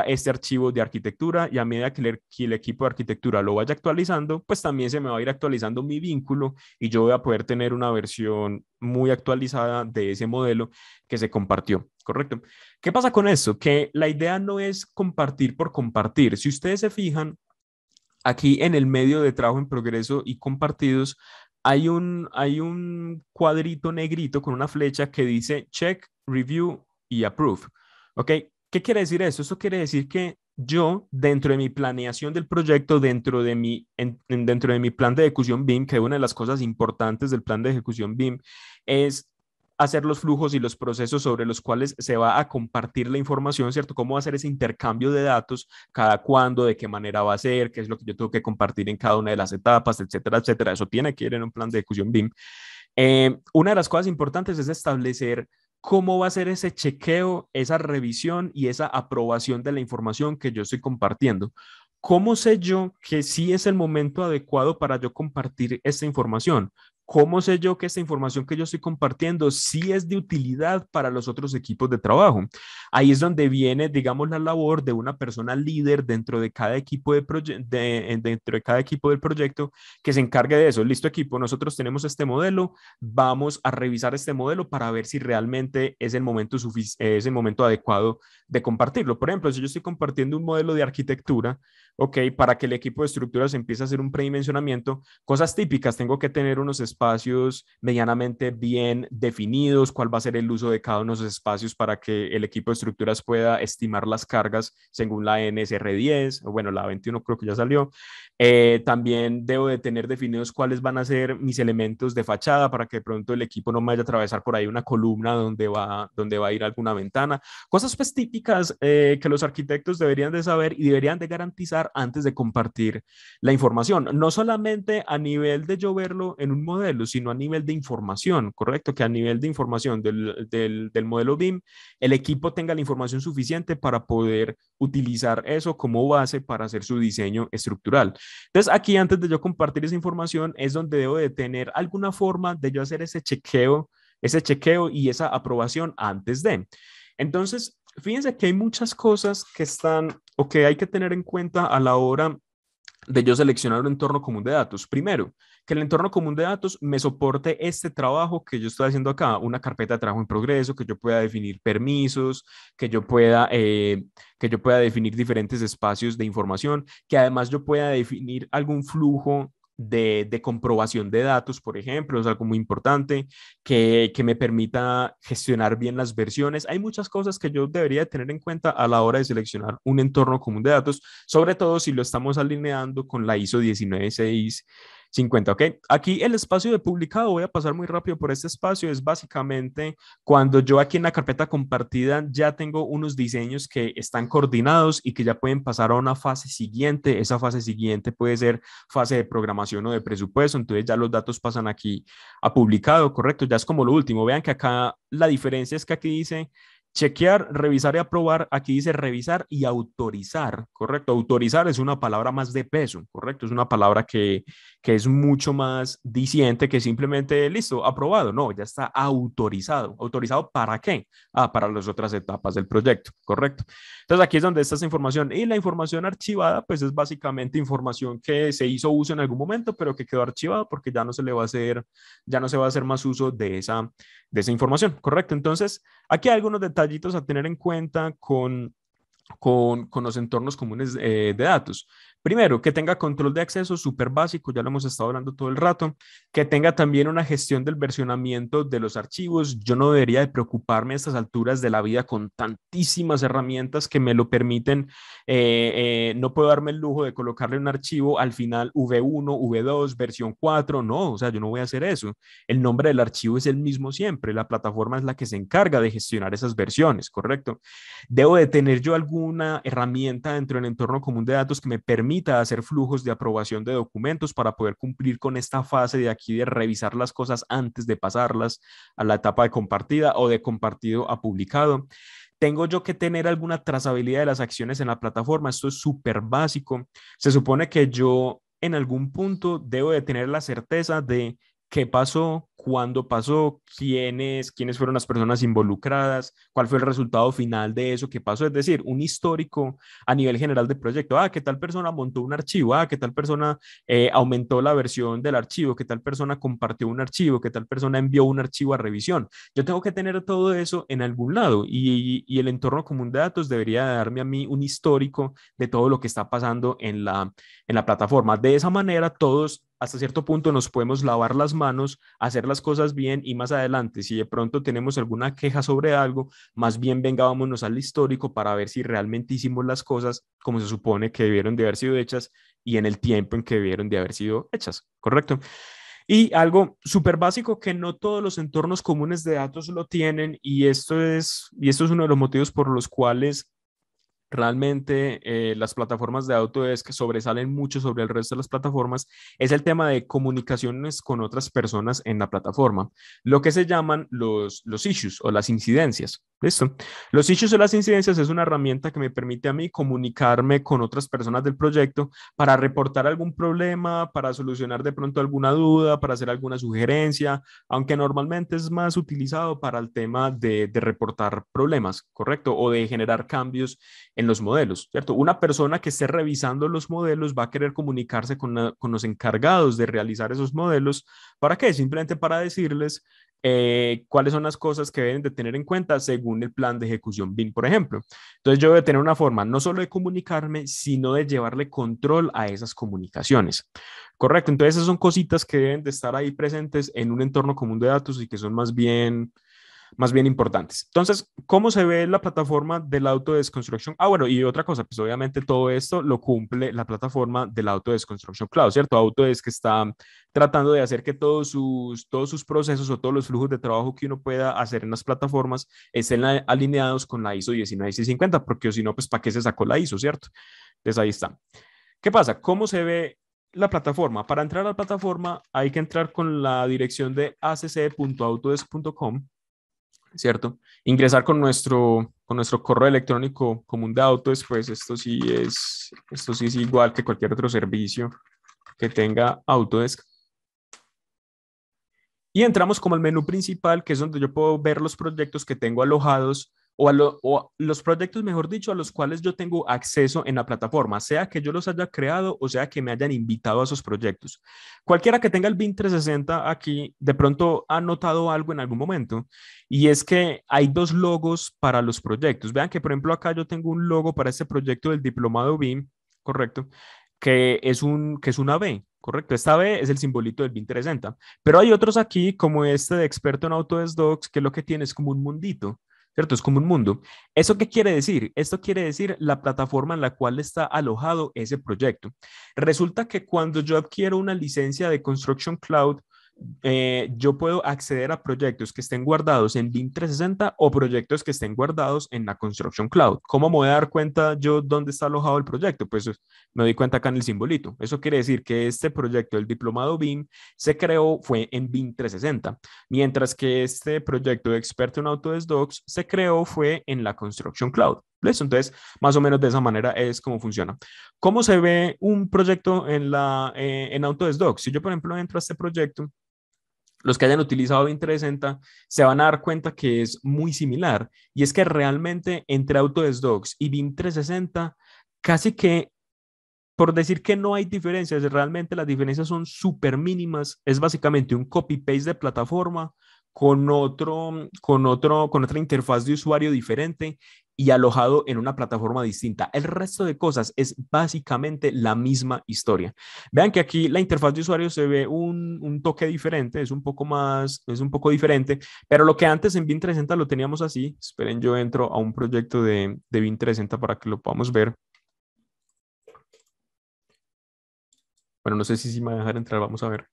este archivo de arquitectura y a medida que el equipo de arquitectura lo vaya actualizando, pues también se me va a ir actualizando mi vínculo y yo voy a poder tener una versión muy actualizada de ese modelo que se compartió, ¿correcto? ¿Qué pasa con eso? Que la idea no es compartir por compartir. Si ustedes se fijan, aquí en el medio de trabajo en progreso y compartidos, hay un cuadrito negrito con una flecha que dice check, review y approve. ¿Ok? ¿Qué quiere decir eso? Eso quiere decir que yo, dentro de mi planeación del proyecto, dentro de mi plan de ejecución BIM, que una de las cosas importantes del plan de ejecución BIM es hacer los flujos y los procesos sobre los cuales se va a compartir la información, ¿cierto? ¿Cómo va a ser ese intercambio de datos? Cada cuándo, de qué manera va a ser, qué es lo que yo tengo que compartir en cada una de las etapas, etcétera, etcétera. Eso tiene que ir en un plan de ejecución BIM. Una de las cosas importantes es establecer cómo va a ser ese chequeo, esa revisión y esa aprobación de la información que yo estoy compartiendo. ¿Cómo sé yo que sí es el momento adecuado para yo compartir esta información? ¿Cómo sé yo que esta información que yo estoy compartiendo sí es de utilidad para los otros equipos de trabajo? Ahí es donde viene, digamos, la labor de una persona líder dentro de cada equipo dentro de cada equipo del proyecto que se encargue de eso. Listo, equipo, nosotros tenemos este modelo, vamos a revisar este modelo para ver si realmente es el momento adecuado de compartirlo. Por ejemplo, si yo estoy compartiendo un modelo de arquitectura, ok, para que el equipo de estructuras empiece a hacer un predimensionamiento, cosas típicas, tengo que tener unos espacios medianamente bien definidos, cuál va a ser el uso de cada uno de esos espacios para que el equipo de estructuras pueda estimar las cargas según la NSR10, o bueno, la 21 creo que ya salió. También debo de tener definidos cuáles van a ser mis elementos de fachada para que de pronto el equipo no me vaya a atravesar por ahí una columna donde va a ir alguna ventana. Cosas pues típicas que los arquitectos deberían de saber y deberían de garantizar antes de compartir la información. No solamente a nivel de yo verlo en un modelo, sino a nivel de información, ¿correcto? Que a nivel de información del modelo BIM, el equipo tenga la información suficiente para poder utilizar eso como base para hacer su diseño estructural. Entonces, aquí antes de yo compartir esa información es donde debo de tener alguna forma de yo hacer ese chequeo y esa aprobación antes de. Entonces, fíjense que hay muchas cosas que están o que hay que tener en cuenta a la hora de yo seleccionar un entorno común de datos. Primero, que el entorno común de datos me soporte este trabajo que yo estoy haciendo acá, una carpeta de trabajo en progreso, que yo pueda definir permisos, que yo pueda definir diferentes espacios de información, que además yo pueda definir algún flujo de comprobación de datos, por ejemplo, es algo muy importante, que me permita gestionar bien las versiones. Hay muchas cosas que yo debería tener en cuenta a la hora de seleccionar un entorno común de datos, sobre todo si lo estamos alineando con la ISO 19650, ¿ok? Aquí el espacio de publicado, voy a pasar muy rápido por este espacio, es básicamente cuando yo aquí en la carpeta compartida ya tengo unos diseños que están coordinados y que ya pueden pasar a una fase siguiente. Esa fase siguiente puede ser fase de programación o de presupuesto, entonces ya los datos pasan aquí a publicado, correcto, ya es como lo último. Vean que acá la diferencia es que aquí dice chequear, revisar y aprobar, aquí dice revisar y autorizar, correcto. Autorizar es una palabra más de peso, correcto, es una palabra que es mucho más diciente que simplemente, listo, aprobado. No, ya está autorizado. ¿Autorizado para qué? Ah, para las otras etapas del proyecto, correcto. Entonces aquí es donde está esa información. Y la información archivada, pues es básicamente información que se hizo uso en algún momento, pero que quedó archivada porque ya no se le va a hacer, ya no se va a hacer más uso de esa información, correcto. Entonces, aquí hay algunos detallitos a tener en cuenta con los entornos comunes de datos. Primero, que tenga control de acceso súper básico, ya lo hemos estado hablando todo el rato, que tenga también una gestión del versionamiento de los archivos. Yo no debería de preocuparme a estas alturas de la vida con tantísimas herramientas que me lo permiten. No puedo darme el lujo de colocarle un archivo al final V1, V2, versión 4. No, o sea, yo no voy a hacer eso. El nombre del archivo es el mismo siempre. La plataforma es la que se encarga de gestionar esas versiones, ¿correcto? Debo de tener yo alguna herramienta dentro del entorno común de datos que me permita hacer flujos de aprobación de documentos para poder cumplir con esta fase de aquí de revisar las cosas antes de pasarlas a la etapa de compartida o de compartido a publicado. Tengo yo que tener alguna trazabilidad de las acciones en la plataforma. Esto es súper básico. Se supone que yo en algún punto debo de tener la certeza de qué pasó, cuándo pasó, quiénes fueron las personas involucradas, cuál fue el resultado final de eso que pasó. Es decir, un histórico a nivel general del proyecto. Ah, qué tal persona montó un archivo, ah, qué tal persona aumentó la versión del archivo, qué tal persona compartió un archivo, qué tal persona envió un archivo a revisión. Yo tengo que tener todo eso en algún lado y el entorno común de datos debería darme a mí un histórico de todo lo que está pasando en la plataforma. De esa manera, todos hasta cierto punto nos podemos lavar las manos, hacer las cosas bien y más adelante, si de pronto tenemos alguna queja sobre algo, más bien vengámonos al histórico para ver si realmente hicimos las cosas como se supone que debieron de haber sido hechas y en el tiempo en que debieron de haber sido hechas, ¿correcto? Y algo súper básico que no todos los entornos comunes de datos lo tienen y esto es uno de los motivos por los cuales realmente las plataformas de Autodesk sobresalen mucho sobre el resto de las plataformas, es el tema de comunicaciones con otras personas en la plataforma, lo que se llaman los issues o las incidencias. ¿Listo? Los issues o las incidencias es una herramienta que me permite a mí comunicarme con otras personas del proyecto para reportar algún problema, para solucionar de pronto alguna duda, para hacer alguna sugerencia, aunque normalmente es más utilizado para el tema de reportar problemas, ¿correcto? O de generar cambios en los modelos, ¿cierto? Una persona que esté revisando los modelos va a querer comunicarse con los encargados de realizar esos modelos. ¿Para qué? Simplemente para decirles cuáles son las cosas que deben de tener en cuenta según el plan de ejecución BIM, por ejemplo. Entonces yo debo tener una forma no solo de comunicarme, sino de llevarle control a esas comunicaciones. Correcto, entonces esas son cositas que deben de estar ahí presentes en un entorno común de datos y que son más bien importantes. Entonces, ¿cómo se ve la plataforma de la Autodesk Construction? Ah, bueno, y otra cosa, pues obviamente todo esto lo cumple la plataforma de la Autodesk Construction Cloud, ¿cierto? Autodesk está tratando de hacer que todos sus procesos o todos los flujos de trabajo que uno pueda hacer en las plataformas estén alineados con la ISO 19650, porque si no, pues ¿para qué se sacó la ISO, cierto? Entonces ahí está. ¿Qué pasa? ¿Cómo se ve la plataforma? Para entrar a la plataforma hay que entrar con la dirección de acc.autodesk.com, ¿cierto? Ingresar con nuestro correo electrónico común de Autodesk, pues esto sí es igual que cualquier otro servicio que tenga Autodesk. Y entramos como al menú principal, que es donde yo puedo ver los proyectos que tengo alojados o los proyectos, mejor dicho, a los cuales yo tengo acceso en la plataforma, sea que yo los haya creado o sea que me hayan invitado a esos proyectos. Cualquiera que tenga el BIM 360 aquí, de pronto ha notado algo en algún momento, y es que hay dos logos para los proyectos. Vean que, por ejemplo, acá yo tengo un logo para este proyecto del diplomado BIM, correcto, que es una B. correcto. Esta B es el simbolito del BIM 360. Pero hay otros aquí, como este de experto en Autodesk Docs, que lo que tiene es como un mundito, ¿cierto? Es como un mundo. ¿Eso qué quiere decir? Esto quiere decir la plataforma en la cual está alojado ese proyecto. Resulta que cuando yo adquiero una licencia de Construction Cloud, yo puedo acceder a proyectos que estén guardados en BIM 360 o proyectos que estén guardados en la Construction Cloud. ¿Cómo me voy a dar cuenta yo dónde está alojado el proyecto? Pues me doy cuenta acá en el simbolito. Eso quiere decir que este proyecto, el diplomado BIM, se creó, fue en BIM 360, mientras que este proyecto de experto en Autodesk Docs se creó, fue en la Construction Cloud. ¿Listo? Entonces, más o menos de esa manera es como funciona. ¿Cómo se ve un proyecto en Autodesk Docs? Si yo, por ejemplo, entro a este proyecto, los que hayan utilizado BIM 360 se van a dar cuenta que es muy similar. Y es que realmente entre Autodesk Docs y BIM 360, casi que, por decir que no hay diferencias, realmente las diferencias son súper mínimas. Es básicamente un copy-paste de plataforma con otra interfaz de usuario diferente y alojado en una plataforma distinta. El resto de cosas es básicamente la misma historia. Vean que aquí la interfaz de usuario se ve un toque diferente, es un poco diferente, pero lo que antes en BIM 360 lo teníamos así. Esperen, yo entro a un proyecto de BIM 360 para que lo podamos ver. Bueno, no sé si me va a dejar entrar, vamos a ver.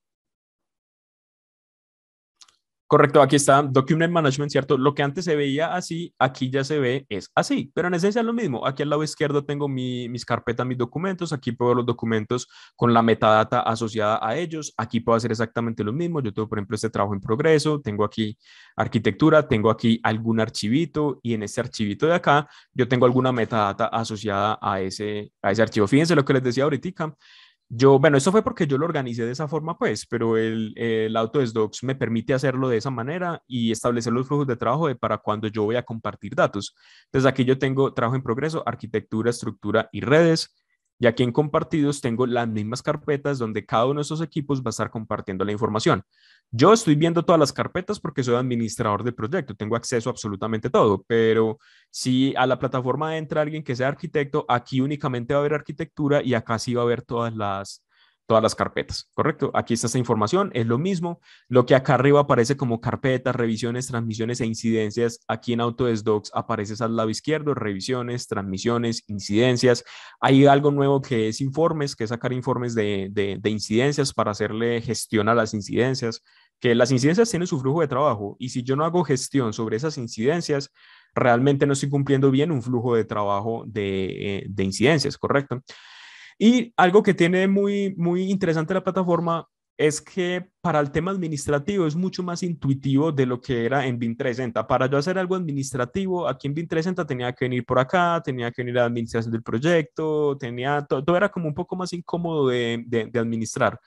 Correcto, aquí está Document Management, ¿cierto? Lo que antes se veía así, aquí ya se ve, es así, pero en esencia es lo mismo. Aquí al lado izquierdo tengo mis carpetas, mis documentos, aquí puedo ver los documentos con la metadata asociada a ellos, aquí puedo hacer exactamente lo mismo. Yo tengo, por ejemplo, este trabajo en progreso, tengo aquí arquitectura, tengo aquí algún archivito y en este archivito de acá yo tengo alguna metadata asociada a ese archivo. Fíjense lo que les decía ahorita. Bueno, eso fue porque yo lo organicé de esa forma, pues, pero el Autodesk Docs me permite hacerlo de esa manera y establecer los flujos de trabajo para cuando yo voy a compartir datos. Entonces, aquí yo tengo trabajo en progreso, arquitectura, estructura y redes. Y aquí en compartidos tengo las mismas carpetas donde cada uno de esos equipos va a estar compartiendo la información. Yo estoy viendo todas las carpetas porque soy administrador del proyecto, tengo acceso a absolutamente todo, pero si a la plataforma entra alguien que sea arquitecto, aquí únicamente va a haber arquitectura y acá sí va a haber todas las carpetas, ¿correcto? Aquí está esta información, es lo mismo. Lo que acá arriba aparece como carpetas, revisiones, transmisiones e incidencias, aquí en Autodesk Docs aparece al lado izquierdo, revisiones, transmisiones, incidencias. Hay algo nuevo que es informes, que es sacar informes de incidencias para hacerle gestión a las incidencias, que las incidencias tienen su flujo de trabajo y si yo no hago gestión sobre esas incidencias, realmente no estoy cumpliendo bien un flujo de trabajo de incidencias, ¿correcto? Y algo que tiene muy interesante la plataforma es que para el tema administrativo es mucho más intuitivo de lo que era en BIM 360. Para yo hacer algo administrativo, aquí en BIM 360 tenía que venir por acá, tenía que venir a la administración del proyecto, todo era como un poco más incómodo de administrar.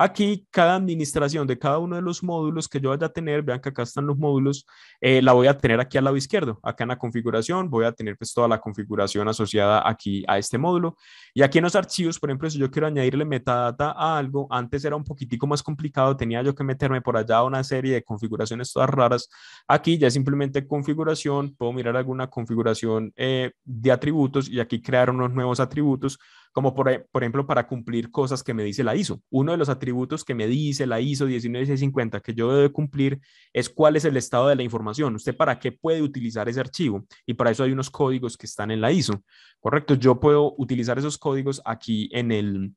Aquí, cada administración de cada uno de los módulos que yo vaya a tener, vean que acá están los módulos, la voy a tener aquí al lado izquierdo. Acá en la configuración voy a tener pues toda la configuración asociada aquí a este módulo. Y aquí en los archivos, por ejemplo, si yo quiero añadirle metadata a algo, antes era un poquitico más complicado, tenía yo que meterme por allá a una serie de configuraciones todas raras. Aquí ya simplemente configuración, puedo mirar alguna configuración de atributos y aquí crear unos nuevos atributos como por ejemplo para cumplir cosas que me dice la ISO. Uno de los atributos que me dice la ISO 19650 que yo debo cumplir es cuál es el estado de la información. ¿Usted para qué puede utilizar ese archivo? Y para eso hay unos códigos que están en la ISO. Correcto, yo puedo utilizar esos códigos en el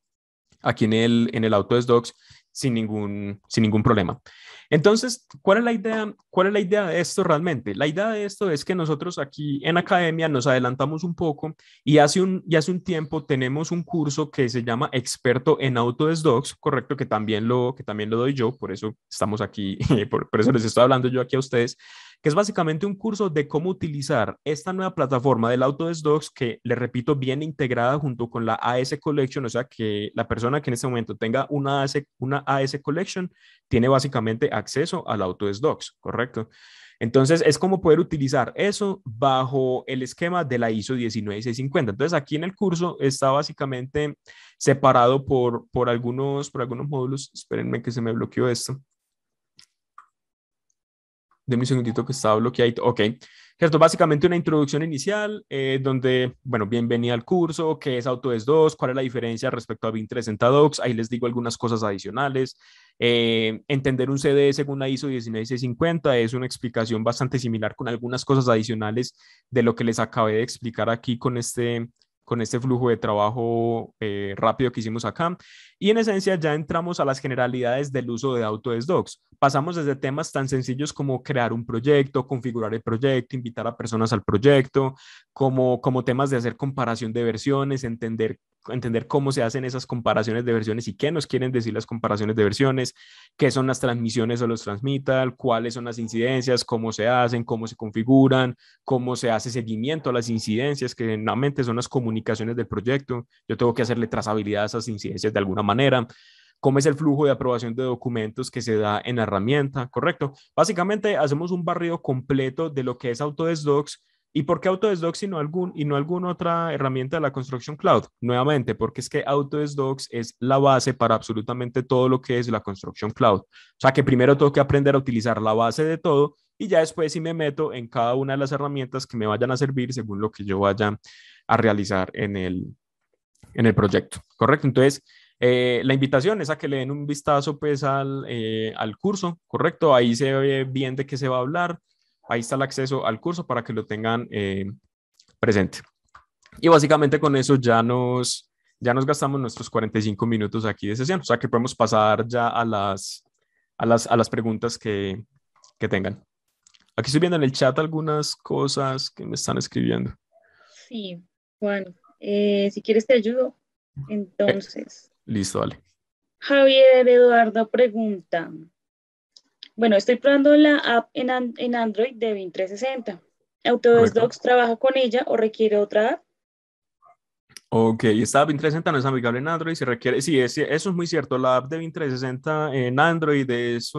Autodesk Docs sin ningún problema. Entonces, ¿cuál es la idea? ¿Cuál es la idea de esto realmente? La idea de esto es que nosotros aquí en Academia nos adelantamos un poco y hace un tiempo tenemos un curso que se llama Experto en Autodesk Docs, correcto, que también lo doy yo, por eso estamos aquí, por eso les estoy hablando yo aquí a ustedes, que es básicamente un curso de cómo utilizar esta nueva plataforma del Autodesk Docs que, le repito, viene integrada junto con la AS Collection, o sea que la persona que en este momento tenga una AS Collection tiene básicamente acceso al Autodesk Docs, ¿correcto? Entonces, es como poder utilizar eso bajo el esquema de la ISO 19650. Entonces, aquí en el curso está básicamente separado por algunos módulos. Espérenme que se me bloqueó esto. Deme un segundito que estaba bloqueado. Ok, cierto, básicamente una introducción inicial donde, bueno, bienvenida al curso, qué es Autodesk 2, cuál es la diferencia respecto a BIM 360 Docs, ahí les digo algunas cosas adicionales. Entender un CD según la ISO 19650 es una explicación bastante similar con algunas cosas adicionales de lo que les acabé de explicar aquí con este flujo de trabajo rápido que hicimos acá. Y en esencia ya entramos a las generalidades del uso de Autodesk Docs. Pasamos desde temas tan sencillos como crear un proyecto, configurar el proyecto, invitar a personas al proyecto, como temas de hacer comparación de versiones, entender cómo se hacen esas comparaciones de versiones y qué nos quieren decir las comparaciones de versiones, qué son las transmisiones o los transmittal, cuáles son las incidencias, cómo se hacen, cómo se configuran, cómo se hace seguimiento a las incidencias, que normalmente son las comunicaciones del proyecto. Yo tengo que hacerle trazabilidad a esas incidencias de alguna manera. Cómo es el flujo de aprobación de documentos que se da en la herramienta, ¿correcto? Básicamente hacemos un barrido completo de lo que es Autodesk Docs. ¿Y por qué Autodesk Docs y no alguna otra herramienta de la Construction Cloud? Nuevamente, porque es que Autodesk Docs es la base para absolutamente todo lo que es la Construction Cloud. O sea que primero tengo que aprender a utilizar la base de todo y ya después sí me meto en cada una de las herramientas que me vayan a servir según lo que yo vaya a realizar en el proyecto, ¿correcto? Entonces, la invitación es a que le den un vistazo pues al curso, ¿correcto? Ahí se ve bien de qué se va a hablar, ahí está el acceso al curso para que lo tengan presente. Y básicamente con eso ya nos gastamos nuestros 45 minutos aquí de sesión, o sea que podemos pasar ya a las preguntas que tengan. Aquí estoy viendo en el chat algunas cosas que me están escribiendo. Sí, Juan, si quieres te ayudo. Eh, Entonces, listo, vale. Javier Eduardo pregunta, bueno, estoy probando la app en Android de BIM 360. ¿Autodesk Correcto. Docs trabaja con ella o requiere otra app? Ok, esta Bing 360 no es amigable en Android, se requiere, sí, eso es muy cierto, la app de Bing 360 en Android es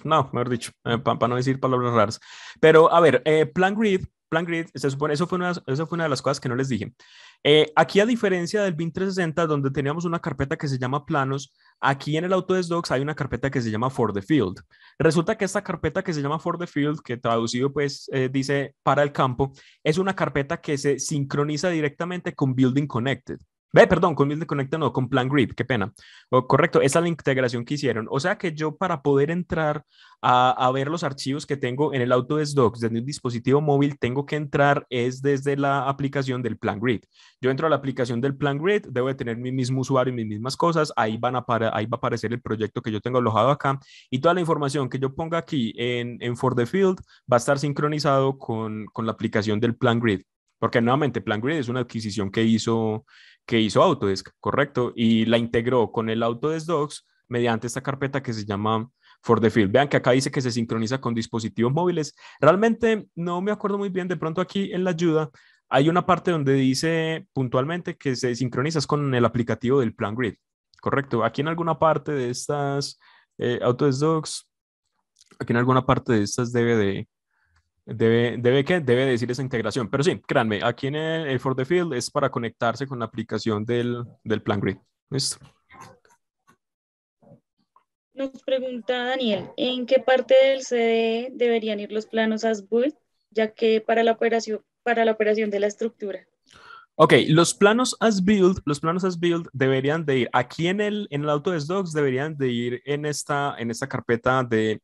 no, mejor dicho, para no decir palabras raras. Pero a ver, Plan Grid, se supone, eso fue una de las cosas que no les dije. Aquí a diferencia del Bing 360, donde teníamos una carpeta que se llama planos, aquí en el Autodesk Docs hay una carpeta que se llama For the Field. Resulta que esta carpeta que se llama For the Field, que traducido pues dice para el campo, es una carpeta que se sincroniza directamente con Building Connected. Perdón, con Building Connected no, con Plan Grid, qué pena. Correcto, esa es la integración que hicieron. O sea que yo para poder entrar a ver los archivos que tengo en el Autodesk Docs desde un dispositivo móvil, tengo que entrar es desde la aplicación del Plan Grid. Yo entro a la aplicación del Plan Grid, debo de tener mi mismo usuario y mis mismas cosas, ahí va a aparecer el proyecto que yo tengo alojado acá y toda la información que yo ponga aquí en For the Field va a estar sincronizado con la aplicación del Plan Grid. Porque nuevamente, Plan Grid es una adquisición que hizo Autodesk, ¿correcto? Y la integró con el Autodesk Docs mediante esta carpeta que se llama For the Field. Vean que acá dice que se sincroniza con dispositivos móviles. Realmente no me acuerdo muy bien, de pronto aquí en la ayuda hay una parte donde dice puntualmente que se sincroniza con el aplicativo del Plan Grid, ¿correcto? Aquí en alguna parte de estas Autodesk Docs, aquí en alguna parte de estas debe decir esa integración. Pero sí, créanme, aquí en el For the Field es para conectarse con la aplicación del Plan Grid. ¿Listo? Nos pregunta Daniel, ¿en qué parte del CD deberían ir los planos as built, ya que para la operación de la estructura? Ok, los planos as build deberían de ir aquí en el Autodesk Docs, deberían de ir en esta carpeta de,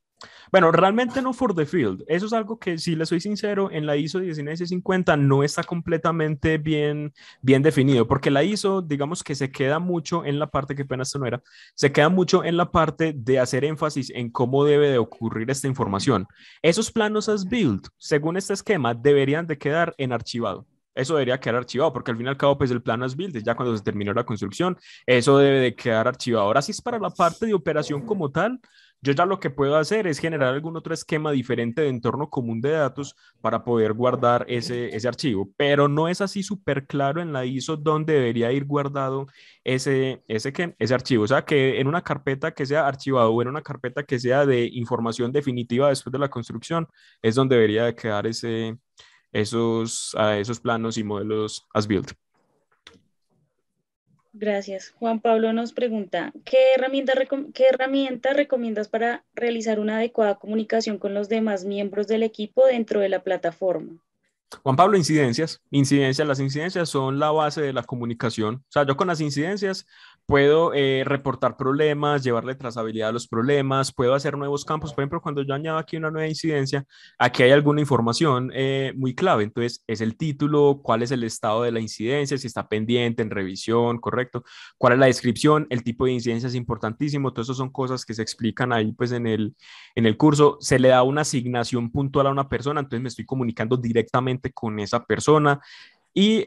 bueno, realmente no for the field. Eso es algo que, si le soy sincero, en la ISO 19650 no está completamente bien definido, porque la ISO, digamos que se queda mucho en la parte, que pena esto no era, se queda mucho en la parte de hacer énfasis en cómo debe de ocurrir esta información. Esos planos as build, según este esquema, deberían de quedar en archivado. Eso debería quedar archivado, porque al fin y al cabo, pues el plano as build, ya cuando se terminó la construcción, eso debe de quedar archivado. Ahora sí es para la parte de operación como tal, yo ya lo que puedo hacer es generar algún otro esquema diferente de entorno común de datos para poder guardar ese archivo, pero no es así súper claro en la ISO dónde debería ir guardado ese archivo. O sea, que en una carpeta que sea archivado o en una carpeta que sea de información definitiva después de la construcción, es donde debería de quedar esos planos y modelos as built. Gracias. Juan Pablo nos pregunta, qué herramienta recomiendas para realizar una adecuada comunicación con los demás miembros del equipo dentro de la plataforma? Juan Pablo, incidencias. Incidencias, las incidencias son la base de la comunicación. O sea, yo con las incidencias puedo reportar problemas, llevarle trazabilidad a los problemas, puedo hacer nuevos campos. Por ejemplo, cuando yo añado aquí una nueva incidencia, aquí hay alguna información muy clave. Entonces, es el título, cuál es el estado de la incidencia, si está pendiente, en revisión, correcto, cuál es la descripción, el tipo de incidencia es importantísimo. Todo eso son cosas que se explican ahí, pues, en el curso. Se le da una asignación puntual a una persona, entonces me estoy comunicando directamente con esa persona. Y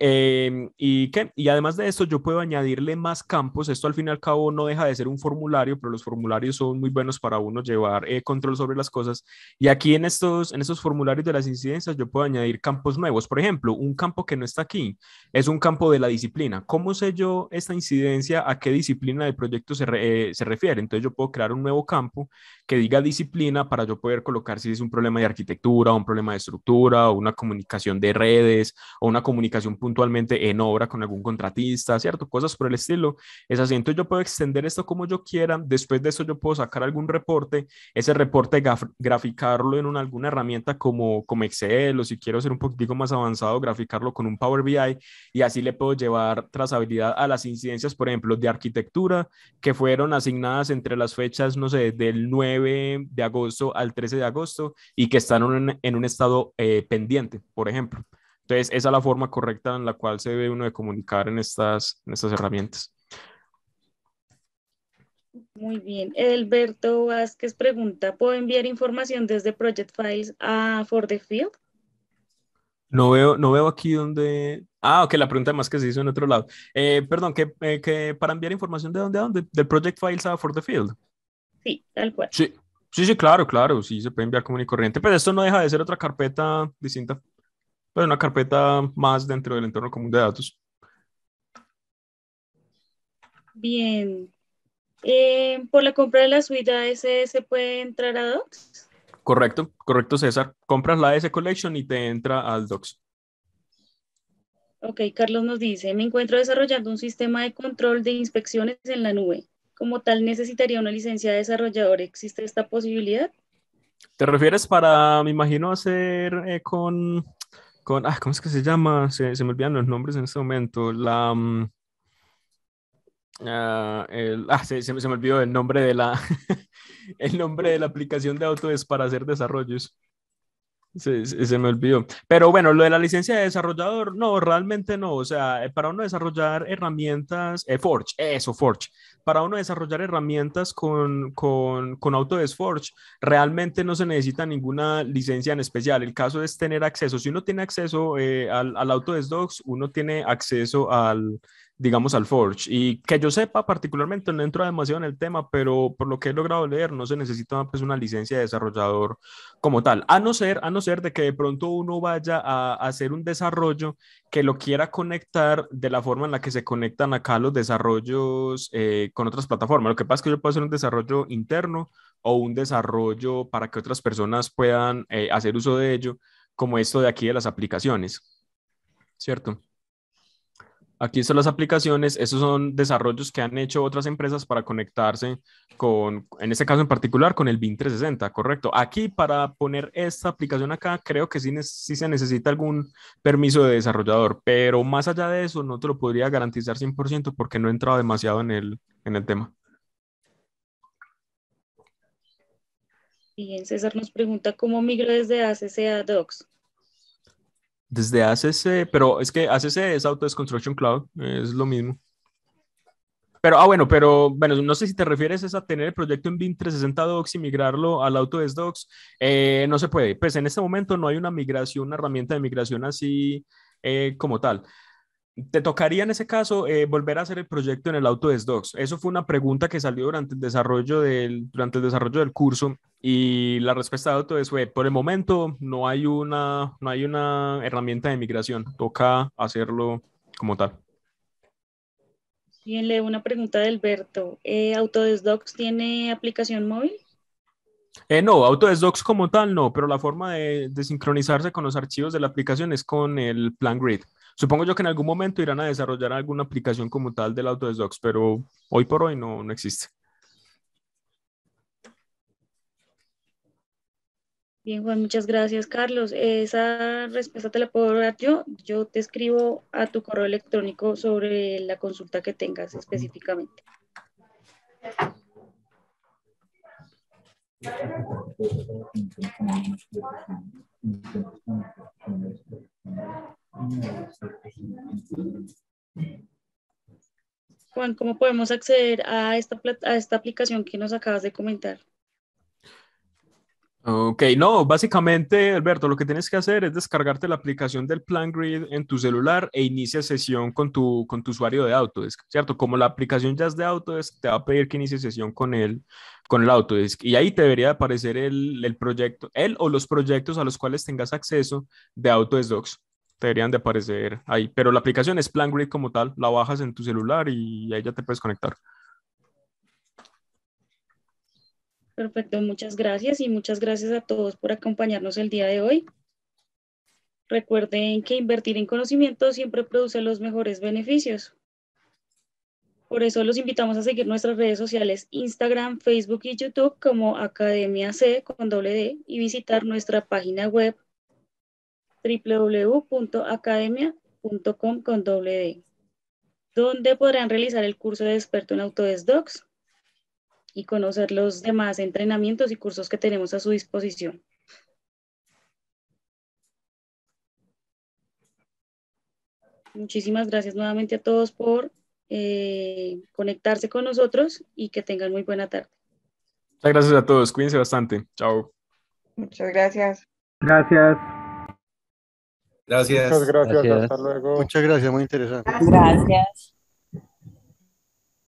además de esto, yo puedo añadirle más campos. Esto al fin y al cabo no deja de ser un formulario, pero los formularios son muy buenos para uno llevar control sobre las cosas. Y aquí en estos formularios de las incidencias, yo puedo añadir campos nuevos. Por ejemplo, un campo que no está aquí es un campo de la disciplina. ¿Cómo sé yo esta incidencia a qué disciplina del proyecto se refiere? Entonces yo puedo crear un nuevo campo que diga disciplina para yo poder colocar si es un problema de arquitectura, un problema de estructura, o una comunicación de redes, o una comunicación puntualmente en obra con algún contratista, ¿cierto? Cosas por el estilo. Es así. Entonces yo puedo extender esto como yo quiera. Después de eso yo puedo sacar algún reporte, ese reporte graficarlo en alguna herramienta como Excel, o si quiero ser un poquitico más avanzado, graficarlo con un Power BI, y así le puedo llevar trazabilidad a las incidencias, por ejemplo, de arquitectura que fueron asignadas entre las fechas, no sé, del 9 de agosto al 13 de agosto y que están en un estado pendiente, por ejemplo. Entonces, esa es la forma correcta en la cual se debe uno de comunicar en estas herramientas. Muy bien. Edelberto Vázquez pregunta, ¿puedo enviar información desde Project Files a For the Field? No veo aquí donde... Ah, ok, la pregunta más que se hizo en otro lado. Perdón, que para enviar información de dónde a dónde, del Project Files a For the Field. Sí, tal cual. Sí, sí, claro, claro, sí, se puede enviar común y corriente, pero esto no deja de ser otra carpeta distinta, pero una carpeta más dentro del entorno común de datos. Bien. Por la compra de la suite ASS puede entrar a Docs. Correcto, correcto, César. Compras la S Collection y te entra al Docs. Ok, Carlos nos dice, me encuentro desarrollando un sistema de control de inspecciones en la nube. Como tal, necesitaría una licencia de desarrollador. ¿Existe esta posibilidad? ¿Te refieres para, me imagino, hacer ¿cómo es que se llama? Se me olvidan los nombres en este momento. Se me olvidó el nombre de el nombre de la aplicación de Autodesk para hacer desarrollos. Se me olvidó. Pero bueno, lo de la licencia de desarrollador, no, realmente no. O sea, para uno desarrollar herramientas, Forge, eso, Forge. Para uno desarrollar herramientas con Autodesk Forge, realmente no se necesita ninguna licencia en especial. El caso es tener acceso. Si uno tiene acceso al Autodesk Docs, uno tiene acceso digamos, al Forge. Y que yo sepa, particularmente, no entro demasiado en el tema, pero por lo que he logrado leer, no se necesita pues una licencia de desarrollador como tal, a no ser de que de pronto uno vaya a hacer un desarrollo que lo quiera conectar de la forma en la que se conectan acá los desarrollos con otras plataformas. Lo que pasa es que yo puedo hacer un desarrollo interno o un desarrollo para que otras personas puedan hacer uso de ello, como esto de aquí de las aplicaciones, ¿cierto? Aquí están las aplicaciones, esos son desarrollos que han hecho otras empresas para conectarse en este caso en particular, con el BIM 360, correcto. Aquí para poner esta aplicación acá, creo que sí se necesita algún permiso de desarrollador, pero más allá de eso no te lo podría garantizar 100% porque no he entrado demasiado en el tema. Bien, César nos pregunta, ¿cómo migro desde ACC a Docs? Desde ACC, pero es que ACC es Autodesk Construction Cloud, es lo mismo. Pero bueno, no sé si te refieres es a tener el proyecto en BIM 360 Docs y migrarlo al Autodesk Docs. No se puede. Pues en este momento no hay una migración, una herramienta de migración así como tal. Te tocaría en ese caso volver a hacer el proyecto en el Autodesk Docs. Eso fue una pregunta que salió durante el desarrollo del curso y la respuesta de Autodesk fue, por el momento no hay una herramienta de migración. Toca hacerlo como tal. Bien, leo una pregunta de Alberto. ¿Autodesk Docs tiene aplicación móvil? No, Autodesk Docs como tal no, pero la forma de sincronizarse con los archivos de la aplicación es con el Plan Grid. Supongo yo que en algún momento irán a desarrollar alguna aplicación como tal del Autodesk Docs, pero hoy por hoy no existe. Bien, Juan, muchas gracias, Carlos. Esa respuesta te la puedo dar yo. Yo te escribo a tu correo electrónico sobre la consulta que tengas específicamente. Juan, ¿cómo podemos acceder a esta aplicación que nos acabas de comentar? Ok, no, básicamente, Alberto, lo que tienes que hacer es descargarte la aplicación del Plan Grid en tu celular e inicia sesión con tu usuario de Autodesk, ¿cierto? Como la aplicación ya es de Autodesk, te va a pedir que inicie sesión con el Autodesk y ahí te debería aparecer el proyecto, el o los proyectos a los cuales tengas acceso de Autodesk Docs. Te deberían de aparecer ahí, pero la aplicación es Plan Grid como tal, la bajas en tu celular y ahí ya te puedes conectar. Perfecto, muchas gracias y muchas gracias a todos por acompañarnos el día de hoy. Recuerden que invertir en conocimiento siempre produce los mejores beneficios. Por eso los invitamos a seguir nuestras redes sociales Instagram, Facebook y YouTube como Academia C con doble D y visitar nuestra página web www.academia.com con doble D, donde podrán realizar el curso de experto en Autodesk Docs y conocer los demás entrenamientos y cursos que tenemos a su disposición. Muchísimas gracias nuevamente a todos por conectarse con nosotros y que tengan muy buena tarde. Muchas gracias a todos, cuídense bastante. Chao. Muchas gracias. Gracias. Gracias. Muchas gracias, Gracias. hasta luego. Muchas gracias, muy interesante. Gracias.